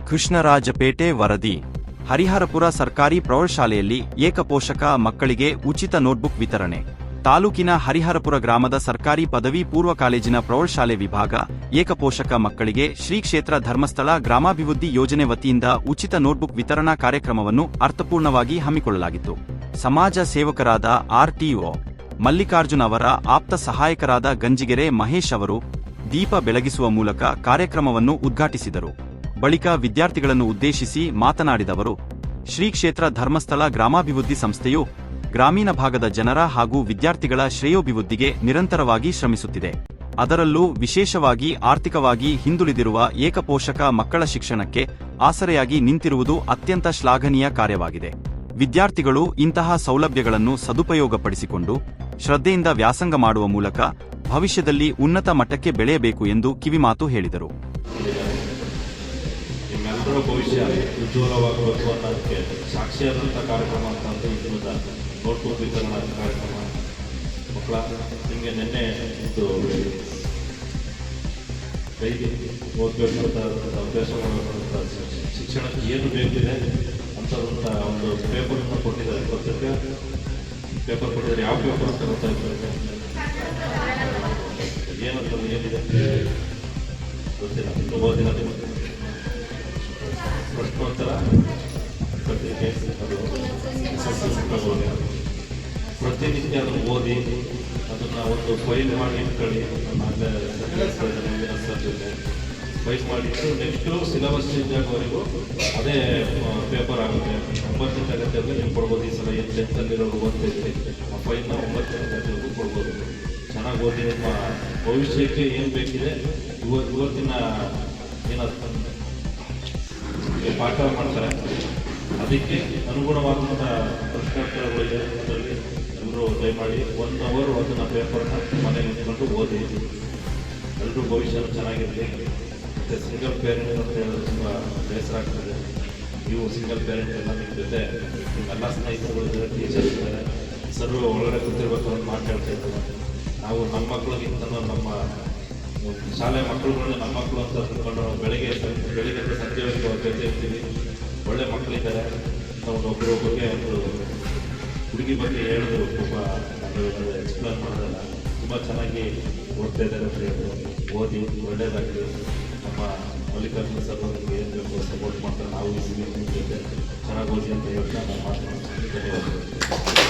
ಕೃಷ್ಣರಾಜಪೇಟೆ ವರದಿ. ಹರಿಹರಪುರ ಸರ್ಕಾರಿ ಪ್ರೌಢಶಾಲೆಯಲ್ಲಿ ಏಕಪೋಷಕ ಮಕ್ಕಳಿಗೆ ಉಚಿತ ನೋಟ್ಬುಕ್ ವಿತರಣೆ. ತಾಲೂಕಿನ ಹರಿಹರಪುರ ಗ್ರಾಮದ ಸರ್ಕಾರಿ ಪದವಿ ಪೂರ್ವ ಕಾಲೇಜಿನ ಪ್ರೌಢಶಾಲೆ ವಿಭಾಗ ಏಕಪೋಷಕ ಮಕ್ಕಳಿಗೆ ಶ್ರೀ ಕ್ಷೇತ್ರ ಧರ್ಮಸ್ಥಳ ಗ್ರಾಮಾಭಿವೃದ್ಧಿ ಯೋಜನೆ ವತಿಯಿಂದ ಉಚಿತ ನೋಟ್ಬುಕ್ ವಿತರಣಾ ಕಾರ್ಯಕ್ರಮವನ್ನು ಅರ್ಥಪೂರ್ಣವಾಗಿ ಹಮ್ಮಿಕೊಳ್ಳಲಾಗಿತ್ತು. ಸಮಾಜ ಸೇವಕರಾದ ಆರ್ಟಿಒ ಮಲ್ಲಿಕಾರ್ಜುನ್ ಅವರ ಆಪ್ತ ಸಹಾಯಕರಾದ ಗಂಜಿಗೆರೆ ಮಹೇಶ್ ಅವರು ದೀಪ ಬೆಳಗಿಸುವ ಮೂಲಕ ಕಾರ್ಯಕ್ರಮವನ್ನು ಉದ್ಘಾಟಿಸಿದರು. ಬಳಿಕ ವಿದ್ಯಾರ್ಥಿಗಳನ್ನು ಉದ್ದೇಶಿಸಿ ಮಾತನಾಡಿದವರು, ಶ್ರೀ ಕ್ಷೇತ್ರ ಧರ್ಮಸ್ಥಳ ಗ್ರಾಮಾಭಿವೃದ್ಧಿ ಸಂಸ್ಥೆಯು ಗ್ರಾಮೀಣ ಭಾಗದ ಜನರ ಹಾಗೂ ವಿದ್ಯಾರ್ಥಿಗಳ ಶ್ರೇಯೋಭಿವೃದ್ಧಿಗೆ ನಿರಂತರವಾಗಿ ಶ್ರಮಿಸುತ್ತಿದೆ. ಅದರಲ್ಲೂ ವಿಶೇಷವಾಗಿ ಆರ್ಥಿಕವಾಗಿ ಹಿಂದುಳಿದಿರುವ ಏಕಪೋಷಕ ಮಕ್ಕಳ ಶಿಕ್ಷಣಕ್ಕೆ ಆಸರೆಯಾಗಿ ನಿಂತಿರುವುದು ಅತ್ಯಂತ ಶ್ಲಾಘನೀಯ ಕಾರ್ಯವಾಗಿದೆ. ವಿದ್ಯಾರ್ಥಿಗಳು ಇಂತಹ ಸೌಲಭ್ಯಗಳನ್ನು ಸದುಪಯೋಗಪಡಿಸಿಕೊಂಡು ಶ್ರದ್ಧೆಯಿಂದ ವ್ಯಾಸಂಗ ಮಾಡುವ ಮೂಲಕ ಭವಿಷ್ಯದಲ್ಲಿ ಉನ್ನತ ಮಟ್ಟಕ್ಕೆ ಬೆಳೆಯಬೇಕು ಎಂದು ಕಿವಿಮಾತು ಹೇಳಿದರು. ನಿಮ್ಮೆಲ್ಲರ ಭವಿಷ್ಯ ಉಜ್ವಲವಾಗಬೇಕು ಅನ್ನೋದಕ್ಕೆ ಸಾಕ್ಷಿಯಾದಂಥ ಕಾರ್ಯಕ್ರಮ ಅಂತಂದು ಇಂದಿನ ನೋಟ್ಬುಕ್ ವಿತರಣಾ ಕಾರ್ಯಕ್ರಮ. ಮಕ್ಕಳ ನಿಮಗೆ ನಿನ್ನೆ ಇದು ಡೈಲಿ ಓದಬೇಕಂತ ಅಭ್ಯಾಸ ಮಾಡಬೇಕಂತ ಶಿಕ್ಷಣಕ್ಕೆ ಏನು ಬೇಕಿದೆ ಅಂಥದಂಥ ಒಂದು ಪೇಪರನ್ನು ಕೊಟ್ಟಿದ್ದಾರೆ. ಪತ್ರಿಕೆ ಪೇಪರ್ ಕೊಟ್ಟಿದ್ದಾರೆ. ಯಾವ ಪೇಪರ್ ಅಂತ ಗೊತ್ತಾಗ್ತದೆ? ಏನಂತ ಏನಿದೆ ಗೊತ್ತಿಲ್ಲ. ಓದಿನ ಪ್ರಶ್ನೋತ್ತರ ಪತ್ರಿಕೆ ಅದು ಪ್ರತಿನಿತ್ಯ ಅದನ್ನು ಓದಿ ಅದನ್ನು ಒಂದು ಫೈಲ್ ಮಾಡಿ ಇಟ್ಕೊಳ್ಳಿ. ಸರ್ ಜೊತೆ ಫೈಲ್ ಮಾಡಿಟ್ಟು ನೆಕ್ಸ್ಟು ಸಿಲೆಬಸ್ ಚೇಂಜ್ ಆಗೋವರೆಗೂ ಅದೇ ಪೇಪರ್ ಆಗುತ್ತೆ. 9ನೇ ತರಗತಿಯಲ್ಲಿ ನೀವು ಕೊಡ್ಬೋದು. ಈ ಸಲ 10th ಓದ್ತಿದ್ರಿ ಆ ಫೈಲ್ನ 9ನೇ ತರಗತಿವರೆಗೂ ಕೊಡ್ಬೋದು. ಚೆನ್ನಾಗಿ ಓದಿ ನಿಮ್ಮ ಭವಿಷ್ಯಕ್ಕೆ ಏನು ಬೇಕಿದೆ ಇವತ್ತಿನ ಏನಾದ್ರು ಪಾಠ ಮಾಡ್ತಾರೆ ಅದಕ್ಕೆ ಅನುಗುಣವಾದಂಥ ಪ್ರಶ್ನೋತ್ತರಗಳಿದೆ. ಅದರಲ್ಲಿ ಎಲ್ಲರೂ ದಯಮಾಡಿ 1 ಅವರ್ ಅದನ್ನು ಪೇಪರ್ನ ಮನೆಯಲ್ಲಿ ನಿಂತ್ಕೊಂಡು ಓದಿ. ಎಲ್ಲರೂ ಭವಿಷ್ಯ ಚೆನ್ನಾಗಿರಲಿ. ಮತ್ತು ಸಿಂಗಲ್ ಪೇರೆಂಟ್ ಅಂತ ಹೇಳೋದು ತುಂಬ ಬೇಸರ ಆಗ್ತದೆ. ನೀವು ಸಿಂಗಲ್ ಪೇರೆಂಟ್ ಎಲ್ಲ ನಿಮ್ಮ ಜೊತೆ ನಿಮ್ಮೆಲ್ಲ ಸ್ನೇಹಿತರುಗಳಿದ್ದಾರೆ, ಟೀಚರ್ಸ್ ಇದ್ದಾರೆ, ಸರ್ವ ಒಳಗಡೆ ಕೂತಿರ್ಬೇಕು ಅಂತ ಮಾತಾಡ್ತಾ ಇದ್ದಾರೆ. ನಾವು ನಮ್ಮ ಮಕ್ಕಳಿಗಿಂತ ನಮ್ಮ ಶಾಲೆ ಮಕ್ಕಳುಗಳನ್ನ ನಮ್ಮ ಮಕ್ಕಳು ಅಂತ ತಿಳ್ಕೊಂಡು ಬೆಳಿಗ್ಗೆ ಸಂಜೆವರೆಗೂ ಅವ್ರ ಜೊತೆ ಇರ್ತೀವಿ. ಒಳ್ಳೆ ಮಕ್ಕಳಿದ್ದಾರೆ. ಒಬ್ಬರ ಬಗ್ಗೆ ಒಂದು ಹುಡುಗಿ ಬಗ್ಗೆ ಹೇಳಿದ್ರು, ತುಂಬ ಎಕ್ಸ್ಪ್ಲೇನ್ ಮಾಡೋದಲ್ಲ, ತುಂಬ ಚೆನ್ನಾಗಿ ಓದ್ತಾ ಇದ್ದಾರೆ ಅಂತ ಹೇಳಿದ್ರು. ಓದಿ ಒಳ್ಳೆಯದಾಗಲಿ. ನಮ್ಮ ಮಲ್ಲಿಕಾರ್ಜುನ ಸರ್ ನಮಗೆ ಏನು ಬೇಕು ಸಪೋರ್ಟ್ ಮಾಡ್ತಾರೆ. ನಾವು ಈ ಜೊತೆ ಚೆನ್ನಾಗಿ ಓದಿ ಅಂತ ಹೇಳ್ತಾ ನಾನು ಮಾತನಾಡ್ತೀನಿ. ಧನ್ಯವಾದಗಳು.